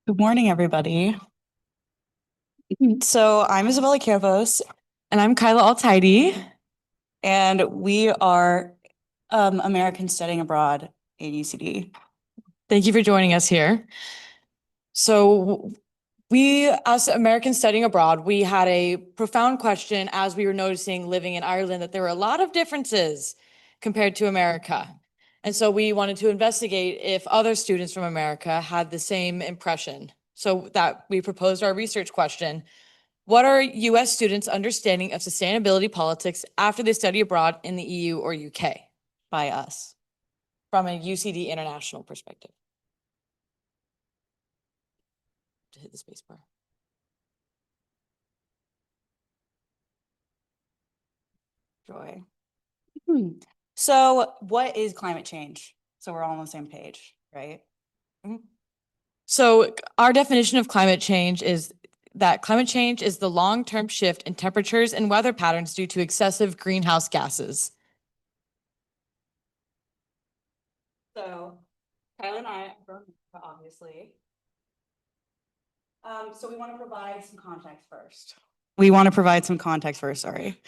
Good morning, everybody. So I'm Isabella Campos, And I'm Kyla Altheide. and we are Americans studying abroad in UCD. Thank you for joining us here. So we, as Americans studying abroad, we had a profound question as we were noticing living in Ireland that there were a lot of differences compared to America. And so we wanted to investigate if other students from America had the same impression. So that we proposed our research question. What are US students' understanding of sustainability politics after they study abroad in the EU or UK By us. from a UCD international perspective? To hit the space bar. Joy. So what is climate change? So we're all on the same page, right? Mhm. So our definition of climate change is that climate change is the long-term shift in temperatures and weather patterns due to excessive greenhouse gases. So Kyla and I are from America, obviously. So we want to provide some context first. Sorry.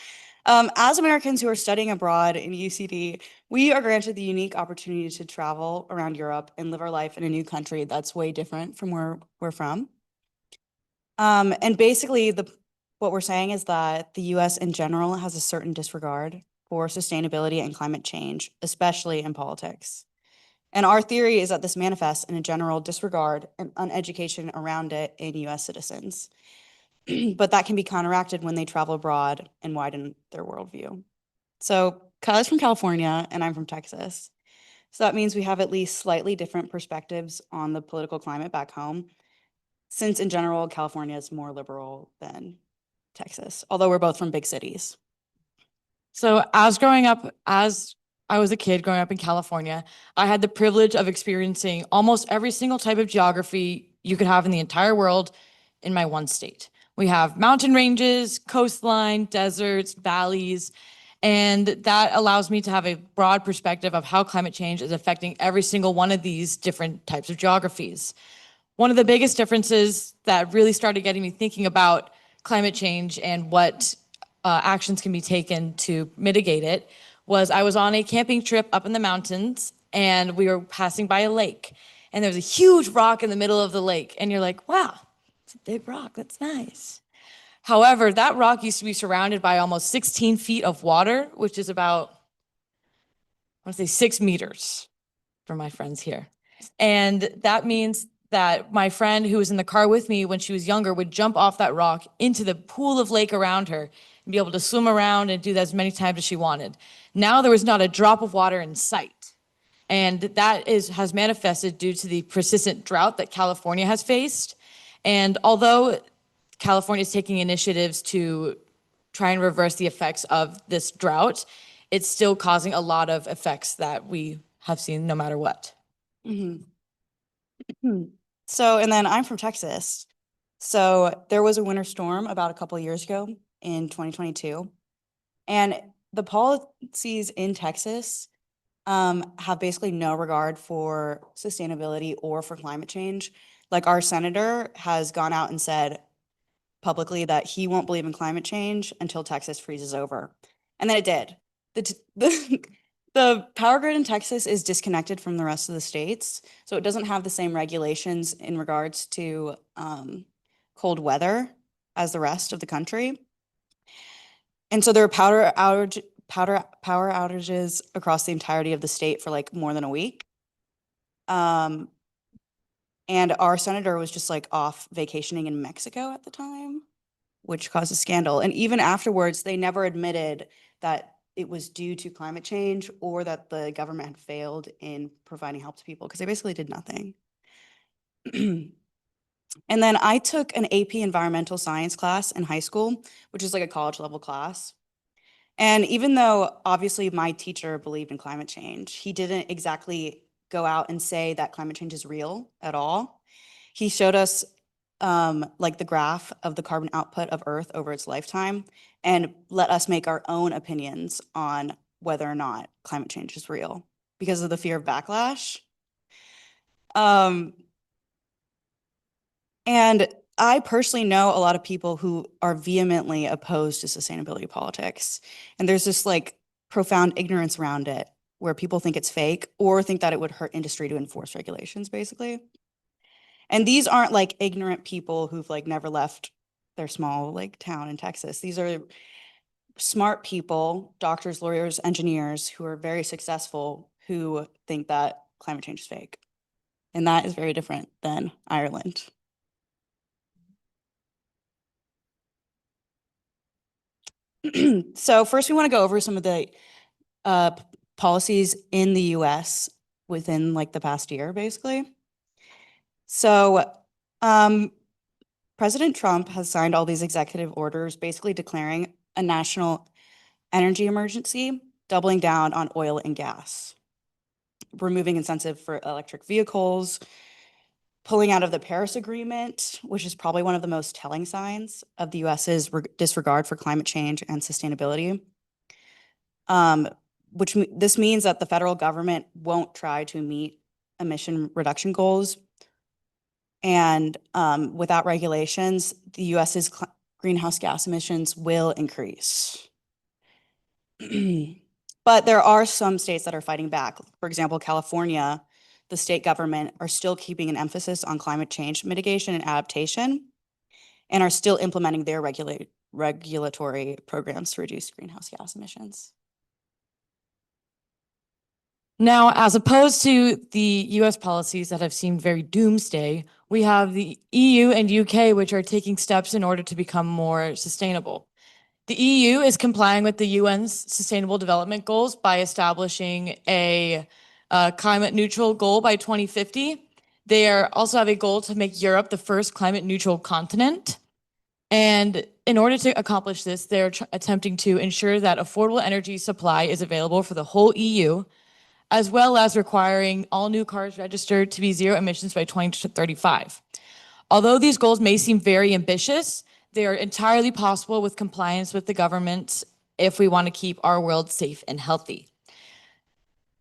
As Americans who are studying abroad in UCD, we are granted the unique opportunity to travel around Europe and live our life in a new country that's way different from where we're from. And basically, what we're saying is that the US in general has a certain disregard for sustainability and climate change, especially in politics. And our theory is that this manifests in a general disregard and uneducation around it in US citizens. But that can be counteracted when they travel abroad and widen their worldview. So Kyla's from California and I'm from Texas. So that means we have at least slightly different perspectives on the political climate back home, since in general, California is more liberal than Texas, although we're both from big cities. So as I was a kid growing up in California, I had the privilege of experiencing almost every single type of geography you could have in the entire world in my one state. We have mountain ranges, coastline, deserts, valleys, and that allows me to have a broad perspective of how climate change is affecting every single one of these different types of geographies. One of the biggest differences that really started getting me thinking about climate change and what actions can be taken to mitigate it was I was on a camping trip up in the mountains and we were passing by a lake and there was a huge rock in the middle of the lake and you're like, wow, it's a big rock. That's nice. However, that rock used to be surrounded by almost 16 feet of water, which is about, I want to say 6 meters for my friends here. And that means that my friend who was in the car with me when she was younger would jump off that rock into the pool of lake around her and be able to swim around and do that as many times as she wanted. Now there was not a drop of water in sight. And that has manifested due to the persistent drought that California has faced. And although California is taking initiatives to try and reverse the effects of this drought, it's still causing a lot of effects that we have seen no matter what. Mhm. So, and then I'm from Texas. So there was a winter storm about a couple of years ago in 2022. And the policies in Texas have basically no regard for sustainability or for climate change. Like our senator has gone out and said publicly that he won't believe in climate change until Texas freezes over. And then it did. The the power grid in Texas is disconnected from the rest of the states, so it doesn't have the same regulations in regards to cold weather as the rest of the country. And so there are power outages across the entirety of the state for like more than a week. Um, and our senator was just like off vacationing in Mexico at the time, which caused a scandal. And even afterwards, they never admitted that it was due to climate change or that the government had failed in providing help to people because they basically did nothing. And then I took an AP environmental science class in high school, which is like a college level class. And even though obviously my teacher believed in climate change, he didn't exactly go out and say that climate change is real at all. He showed us like the graph of the carbon output of Earth over its lifetime and let us make our own opinions on whether or not climate change is real because of the fear of backlash. Um, And I personally know a lot of people who are vehemently opposed to sustainability politics. And there's this like profound ignorance around it where people think it's fake or think that it would hurt industry to enforce regulations, basically. And these aren't like ignorant people who've like never left their small like town in Texas. These are smart people, doctors, lawyers, engineers who are very successful who think that climate change is fake. And that is very different than Ireland. So first we want to go over some of the policies in the US within like the past year, basically. So President Trump has signed all these executive orders basically declaring a national energy emergency, doubling down on oil and gas, removing incentive for electric vehicles, pulling out of the Paris Agreement, which is probably one of the most telling signs of the US's disregard for climate change and sustainability. This means that the federal government won't try to meet emission reduction goals. And without regulations, the US's greenhouse gas emissions will increase. But there are some states that are fighting back. For example, California, the state government are still keeping an emphasis on climate change mitigation and adaptation and are still implementing their regulatory programs to reduce greenhouse gas emissions. Now, as opposed to the US policies that have seemed very doomsday, we have the EU and UK, which are taking steps in order to become more sustainable. The EU is complying with the UN's Sustainable Development Goals by establishing a climate neutral goal by 2050. They also have a goal to make Europe the first climate neutral continent. And in order to accomplish this, they're attempting to ensure that affordable energy supply is available for the whole EU, as well as requiring all new cars registered to be zero emissions by 2035. Although these goals may seem very ambitious, they are entirely possible with compliance with the government if we want to keep our world safe and healthy.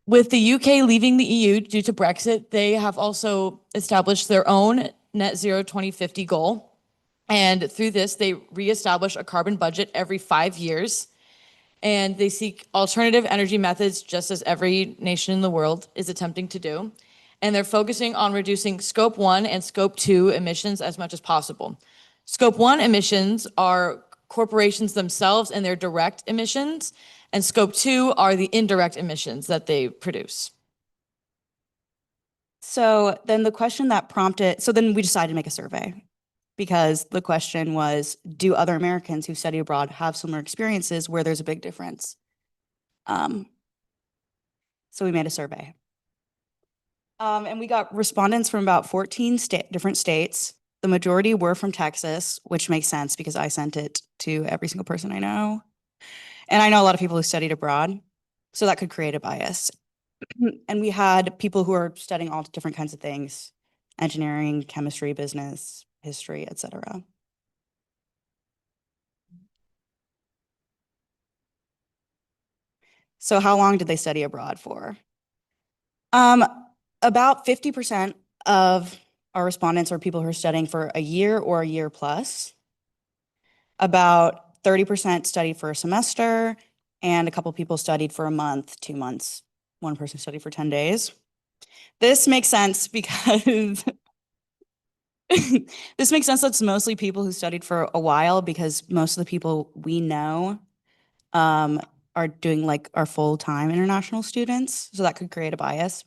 With the UK leaving the EU due to Brexit, they have also established their own net zero 2050 goal. And through this, they reestablish a carbon budget every 5 years. And they seek alternative energy methods, just as every nation in the world is attempting to do. And they're focusing on reducing Scope 1 and Scope 2 emissions as much as possible. Scope 1 emissions are corporations themselves and their direct emissions, and Scope 2 are the indirect emissions that they produce. So then the question that prompted, so then we decided to make a survey because the question was, do other Americans who study abroad have similar experiences where there's a big difference? So we made a survey. And we got respondents from about 14 different states. The majority were from Texas, which makes sense because I sent it to every single person I know. And I know a lot of people who studied abroad, so that could create a bias. And we had people who are studying all different kinds of things, engineering, chemistry, business, history, etc. So how long did they study abroad for? About 50% of our respondents are people who are studying for a year or a year plus. About 30% studied for a semester, and a couple people studied for a month, 2 months. One person studied for 10 days. This makes sense because this makes sense. That's mostly people who studied for a while because most of the people we know are doing like our full-time international students. So that could create a bias.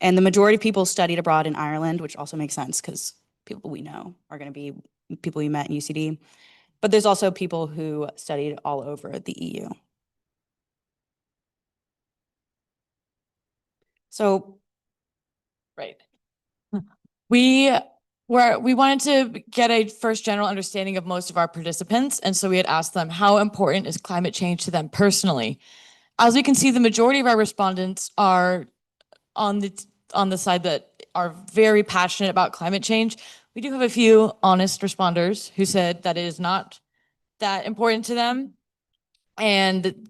And the majority of people studied abroad in Ireland, which also makes sense because people we know are going to be people we met in UCD. But there's also people who studied all over the EU. So, right. We wanted to get a first general understanding of most of our participants. And so we had asked them, how important is climate change to them personally? As we can see, the majority of our respondents are on the side that are very passionate about climate change. We do have a few honest responders who said that it is not that important to them. And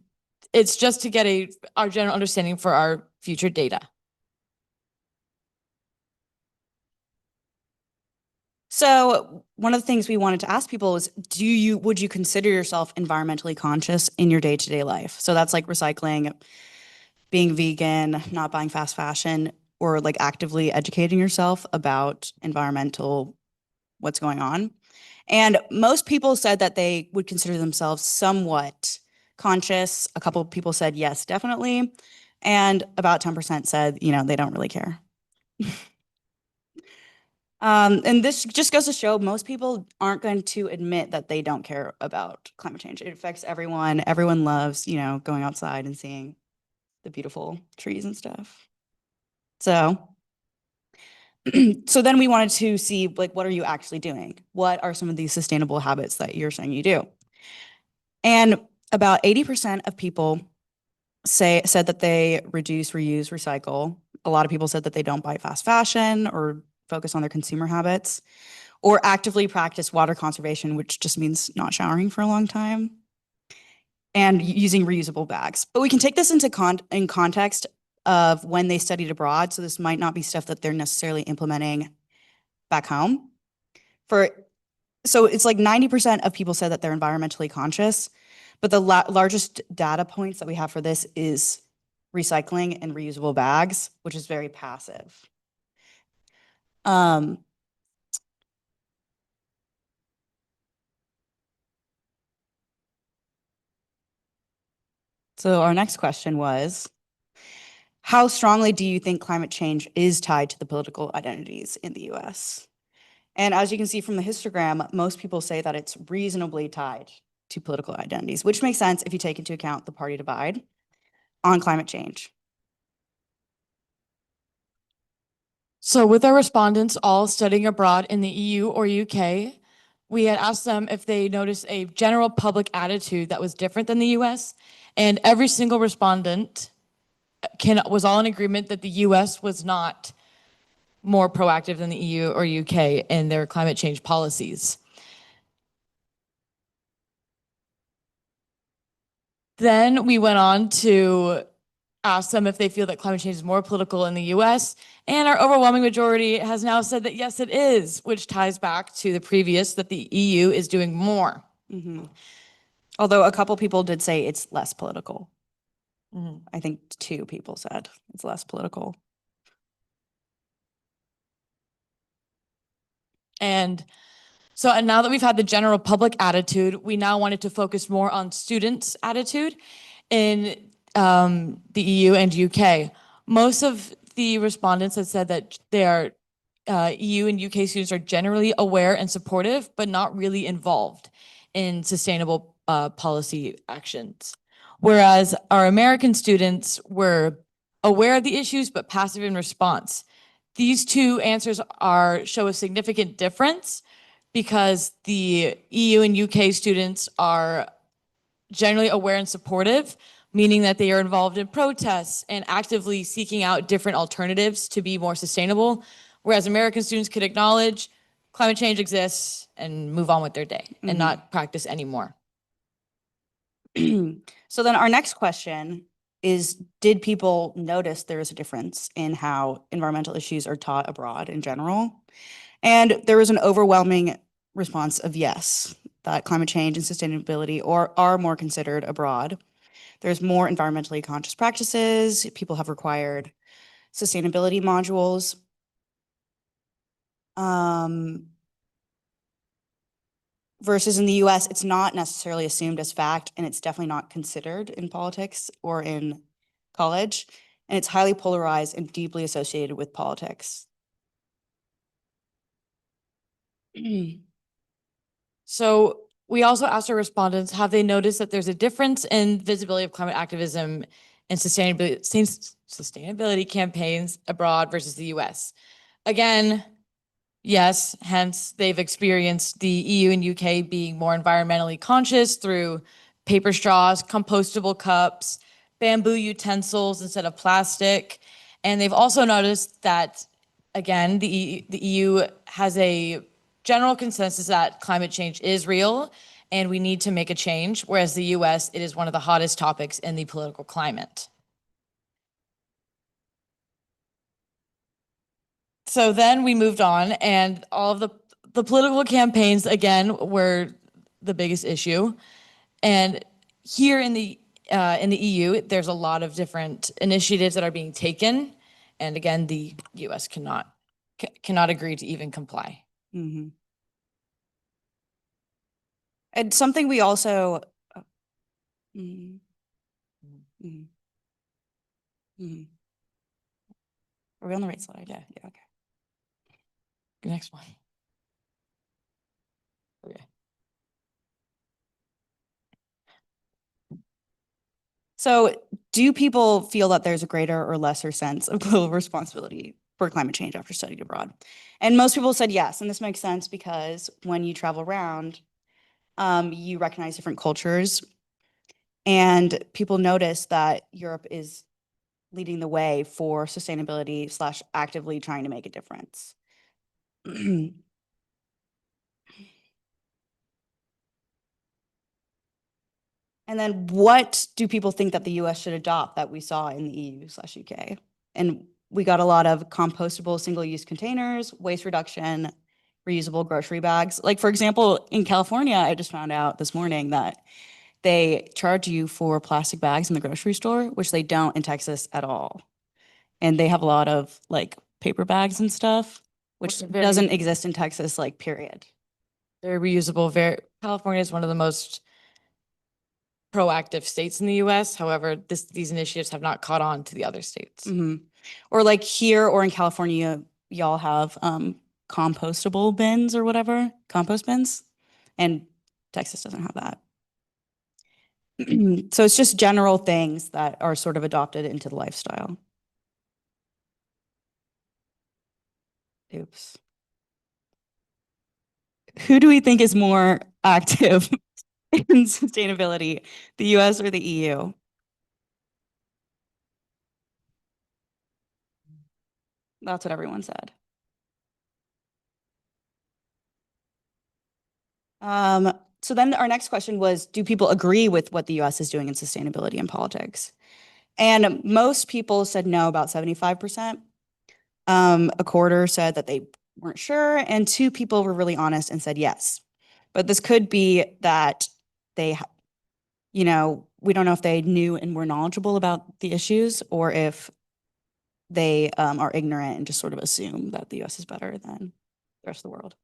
it's just to get our general understanding for our future data. So one of the things we wanted to ask people is, would you consider yourself environmentally conscious in your day-to-day life? So that's like recycling, being vegan, not buying fast fashion, or like actively educating yourself about environmental, what's going on. And most people said that they would consider themselves somewhat conscious. A couple of people said yes, definitely. And about 10% said, they don't really care. And this just goes to show most people aren't going to admit that they don't care about climate change. It affects everyone. Everyone loves, going outside and seeing the beautiful trees and stuff. So, so then we wanted to see, like, what are you actually doing? What are some of these sustainable habits that you're saying you do? And about 80% of people said that they reduce, reuse, recycle. A lot of people said that they don't buy fast fashion or focus on their consumer habits, or actively practice water conservation, which just means not showering for a long time, and using reusable bags. But we can take this into in context of when they studied abroad. So this might not be stuff that they're necessarily implementing back home. So it's like 90% of people said that they're environmentally conscious, but the largest data points that we have for this is recycling and reusable bags, which is very passive. So our next question was, how strongly do you think climate change is tied to the political identities in the US? And as you can see from the histogram, most people say that it's reasonably tied to political identities, which makes sense if you take into account the party divide on climate change. So with our respondents all studying abroad in the EU or UK, we had asked them if they noticed a general public attitude that was different than the US, and every single respondent was all in agreement that the US was not more proactive than the EU or UK in their climate change policies. Then we went on to ask them if they feel that climate change is more political in the US, and our overwhelming majority has now said that yes, it is, which ties back to the previous, that the EU is doing more. Mm-hmm. Although a couple people did say it's less political. Mm-hmm. I think 2 people said it's less political. And so now that we've had the general public attitude, we now wanted to focus more on students' attitude in the EU and UK. Most of the respondents have said that their EU and UK students are generally aware and supportive, but not really involved in sustainable policy actions. Whereas our American students were aware of the issues, but passive in response. These two answers show a significant difference because the EU and UK students are generally aware and supportive, meaning that they are involved in protests and actively seeking out different alternatives to be more sustainable, whereas American students could acknowledge climate change exists and move on with their day and not practice anymore. So then our next question is, did people notice there is a difference in how environmental issues are taught abroad in general? And there was an overwhelming response of yes, that climate change and sustainability are more considered abroad. There's more environmentally conscious practices. People have required sustainability modules. Versus in the US, it's not necessarily assumed as fact, and it's definitely not considered in politics or in college. And it's highly polarized and deeply associated with politics. So we also asked our respondents, have they noticed that there's a difference in visibility of climate activism and sustainability campaigns abroad versus the US? Again, yes, hence they've experienced the EU and UK being more environmentally conscious through paper straws, compostable cups, bamboo utensils instead of plastic. And they've also noticed that, again, the EU has a general consensus that climate change is real and we need to make a change, whereas the US, it is one of the hottest topics in the political climate. So then we moved on, and all of the political campaigns, again, were the biggest issue. And here in the EU, there's a lot of different initiatives that are being taken. And again, the US cannot agree to even comply. Mm-hmm. And something we also, mm, mm, mm. Are we on the right slide? Yeah. Yeah, okay. The next one. Okay. So do people feel that there's a greater or lesser sense of global responsibility for climate change after studying abroad? And most people said yes, and this makes sense because when you travel around, you recognize different cultures, and people notice that Europe is leading the way for sustainability slash actively trying to make a difference. And then what do people think that the US should adopt that we saw in the EU slash UK? And we got a lot of compostable single-use containers, waste reduction, reusable grocery bags. Like, for example, in California, I just found out this morning that they charge you for plastic bags in the grocery store, which they don't in Texas at all. And they have a lot of like paper bags and stuff, which doesn't exist in Texas, like, period. Very reusable. California is one of the most proactive states in the US. However, these initiatives have not caught on to the other states. Mm-hmm. Or like here or in California, y'all have compostable bins or whatever, compost bins, and Texas doesn't have that. So it's just general things that are sort of adopted into the lifestyle. Oops. Who do we think is more active in sustainability, the US or the EU? That's what everyone said. So then our next question was, do people agree with what the US is doing in sustainability and politics? And most people said no, about 75%. A quarter said that they weren't sure, and two people were really honest and said yes. But this could be that they, we don't know if they knew and were knowledgeable about the issues, or if they are ignorant and just sort of assume that the US is better than the rest of the world.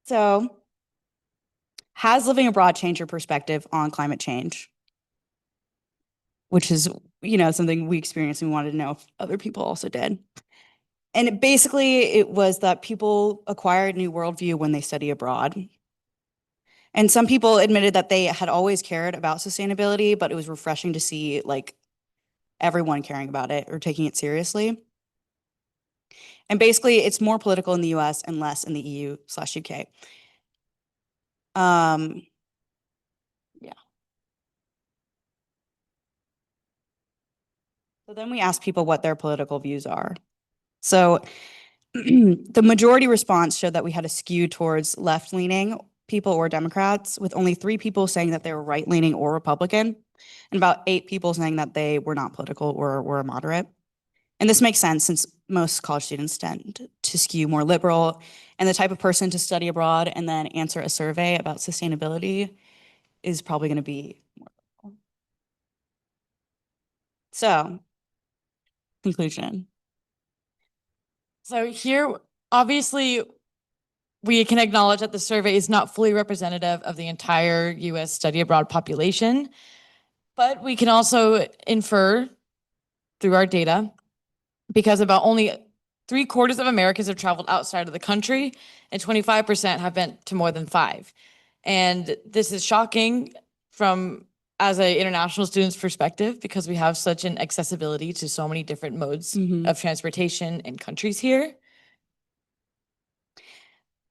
So, has living abroad changed your perspective on climate change? Which is, something we experienced and we wanted to know if other people also did. And it was that people acquire a new worldview when they study abroad. And some people admitted that they had always cared about sustainability, but it was refreshing to see like everyone caring about it or taking it seriously. And basically, it's more political in the US and less in the EU slash UK. Yeah. So then we asked people what their political views are. So the majority response showed that we had a skew towards left-leaning people or Democrats, with only 3 people saying that they were right-leaning or Republican, and about 8 people saying that they were not political or were moderate. And this makes sense since most college students tend to skew more liberal, and the type of person to study abroad and then answer a survey about sustainability is probably going to be more liberal. So, conclusion. So here, obviously, we can acknowledge that the survey is not fully representative of the entire US study abroad population, but we can also infer through our data, because about only 3/4 of Americans have traveled outside of the country and 25% have been to more than 5. And this is shocking from as an international student's perspective, because we have such an accessibility to so many different modes of transportation in countries here.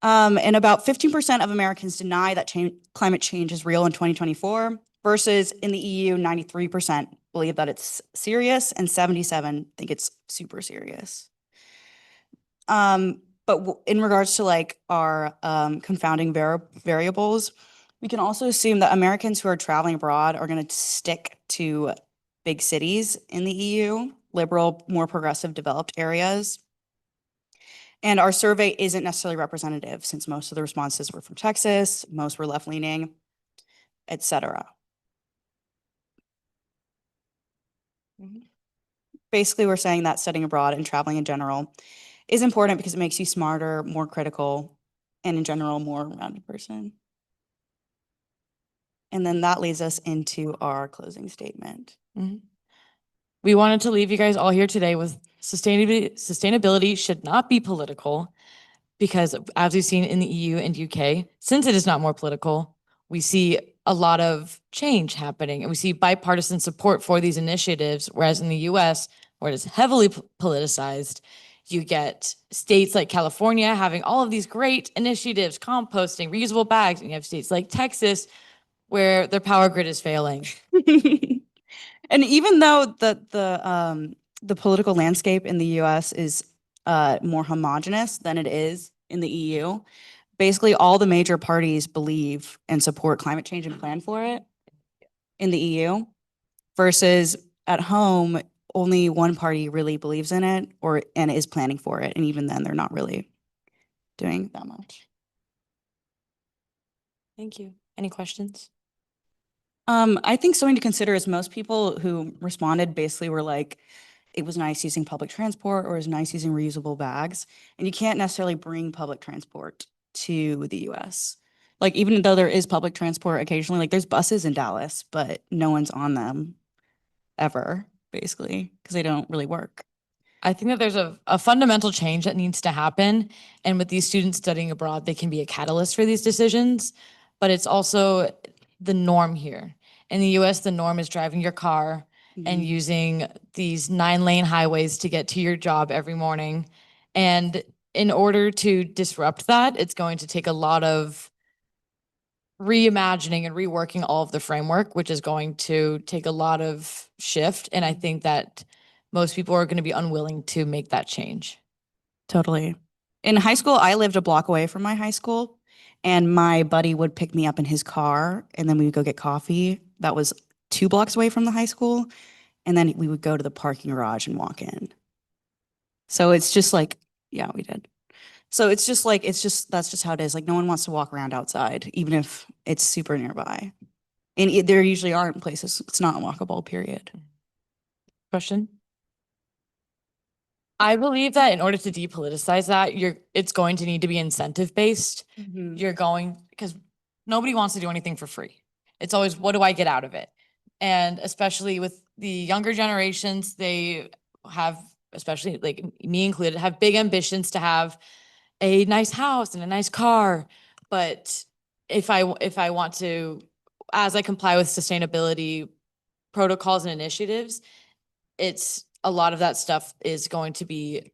And about 15% of Americans deny that climate change is real in 2024, versus in the EU, 93% believe that it's serious and 77 think it's super serious. But in regards to like our confounding variables, we can also assume that Americans who are traveling abroad are going to stick to big cities in the EU, liberal, more progressive, developed areas. And our survey isn't necessarily representative since most of the responses were from Texas, most were left-leaning, etc. Basically, we're saying that studying abroad and traveling in general is important because it makes you smarter, more critical, and in general, more rounded person. And then that leads us into our closing statement. We wanted to leave you guys all here today with sustainability should not be political because as we've seen in the EU and UK, since it is not more political, we see a lot of change happening and we see bipartisan support for these initiatives, whereas in the US, where it is heavily politicized, you get states like California having all of these great initiatives, composting, reusable bags, and you have states like Texas where their power grid is failing. And even though the political landscape in the US is more homogenous than it is in the EU, basically all the major parties believe and support climate change and plan for it in the EU, versus at home, only one party really believes in it and is planning for it. And even then, they're not really doing that much. Thank you. Any questions? I think something to consider is most people who responded basically were like, it was nice using public transport or it was nice using reusable bags. And you can't necessarily bring public transport to the US. Like, even though there is public transport occasionally, like there's buses in Dallas, but no one's on them ever, basically, because they don't really work. I think that there's a fundamental change that needs to happen. And with these students studying abroad, they can be a catalyst for these decisions. But it's also the norm here. In the US, the norm is driving your car and Mhm. using these 9-lane highways to get to your job every morning. And in order to disrupt that, it's going to take a lot of reimagining and reworking all of the framework, which is going to take a lot of shift. And I think that most people are going to be unwilling to make that change. Totally. In high school, I lived a block away from my high school, and my buddy would pick me up in his car, and then we would go get coffee. That was 2 blocks away from the high school, and then we would go to the parking garage and walk in. So it's just like, yeah, we did. So it's just like, that's just how it is. Like, no one wants to walk around outside, even if it's super nearby. And there usually aren't places, it's not walkable, period. Question? I believe that in order to depoliticize that, it's going to need to be incentive based. Because nobody wants to do anything for free. It's always, what do I get out of it? And especially with the younger generations, they have, especially like me included, have big ambitions to have a nice house and a nice car. But if I want to, as I comply with sustainability protocols and initiatives, it's a lot of that stuff is going to be,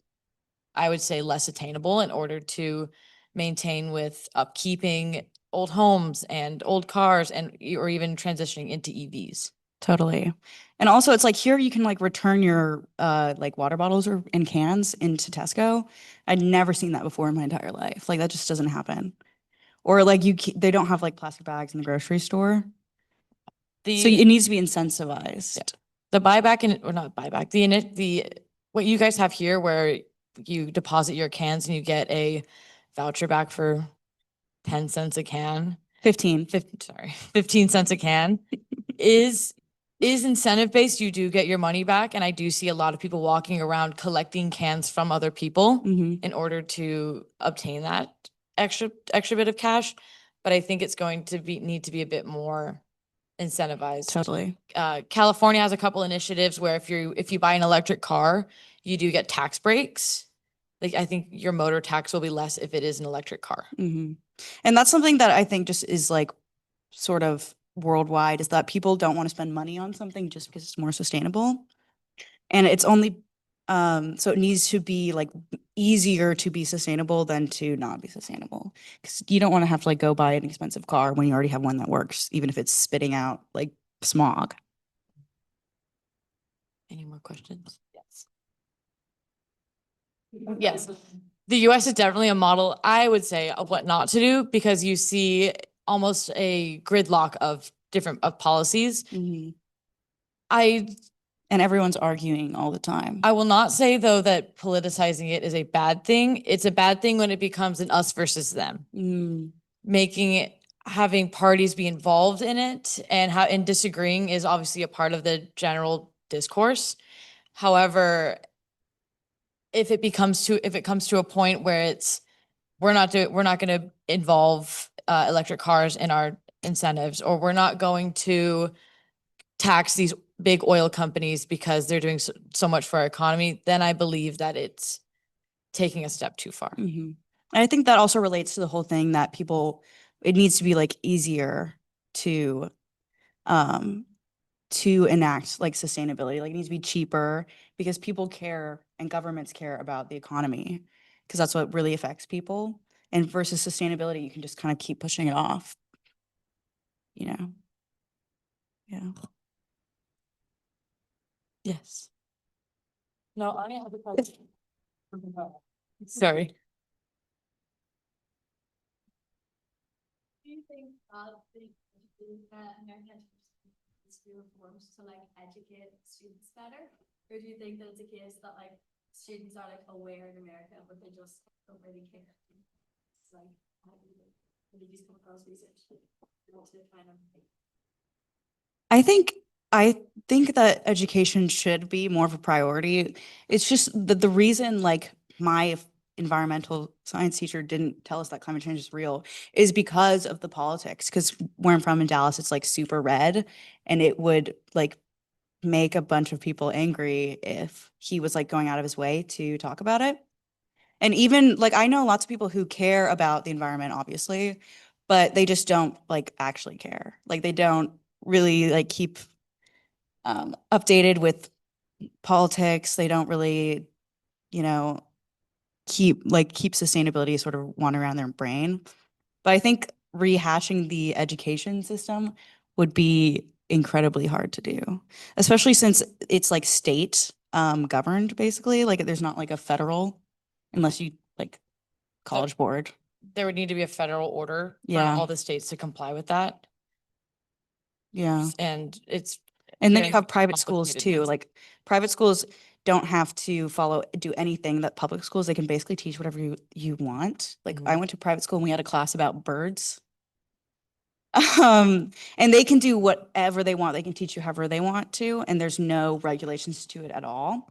I would say, less attainable in order to maintain with upkeeping old homes and old cars and or even transitioning into EVs. Totally. And also it's like here you can like return your like water bottles or in cans into Tesco. I'd never seen that before in my entire life. Like that just doesn't happen. Or like they don't have like plastic bags in the grocery store. So it needs to be incentivized. The buyback or not buyback, the what you guys have here where you deposit your cans and you get a voucher back for 10 cents a can. 15. 15 cents a can is incentive based. You do get your money back. And I do see a lot of people walking around collecting cans from other people in order to obtain that extra bit of cash. But I think it's going to need to be a bit more incentivized. Totally. California has a couple initiatives where if you buy an electric car, you do get tax breaks. Like I think your motor tax will be less if it is an electric car. And that's something that I think just is like sort of worldwide, is that people don't want to spend money on something just because it's more sustainable. And it's only so it needs to be like easier to be sustainable than to not be sustainable. Because you don't want to have to like go buy an expensive car when you already have one that works, even if it's spitting out like smog. Any more questions? Yes. Yes. The US is definitely a model, I would say, of what not to do because you see almost a gridlock of different policies. I And everyone's arguing all the time. I will not say though that politicizing it is a bad thing. It's a bad thing when it becomes an us versus them. Making it, having parties be involved in it and disagreeing is obviously a part of the general discourse. However, if it comes to a point where it's we're not going to involve electric cars in our incentives, or we're not going to tax these big oil companies because they're doing so much for our economy, then I believe that it's taking a step too far. And I think that also relates to the whole thing that it needs to be like easier to enact like sustainability. Like it needs to be cheaper because people care and governments care about the economy because that's what really affects people. And versus sustainability, you can just kind of keep pushing it off. Yeah. Yes. No, I have a question. Sorry. Do you think American reforms to like educate students better, or do you think that it's a case that like students are like aware in America but they just don't really care? It's like how do you just come across research to kind of I think that education should be more of a priority. It's just the reason like my environmental science teacher didn't tell us that climate change is real is because of the politics. Because where I'm from in Dallas, it's like super red, and it would like make a bunch of people angry if he was like going out of his way to talk about it. And even like I know lots of people who care about the environment, obviously, but they just don't like actually care. Like they don't really like keep updated with politics. They don't really, you know, keep sustainability sort of wandering around their brain. But I think rehashing the education system would be incredibly hard to do, especially since it's like state governed basically. Like there's not like a federal, unless you like college board. There would need to be a federal order for Yeah. all the states to comply with that. Yeah. And it's And then very you have private schools complicated. too. Like private schools don't have to do anything that public schools. They can basically teach whatever you want. Like I went to private school and we had a class about birds. And they can do whatever they want. They can teach you however they want to, and there's no regulations to it at all.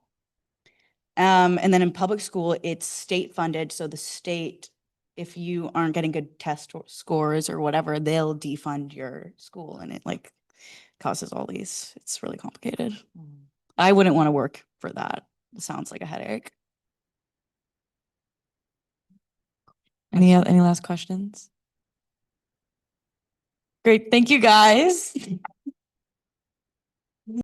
And then in public school, it's state funded. So the state, if you aren't getting good test scores or whatever, they'll defund your school, and it like causes all these. It's really complicated. I wouldn't want to work for that. It sounds like a headache. Any last questions? Great. Thank you guys.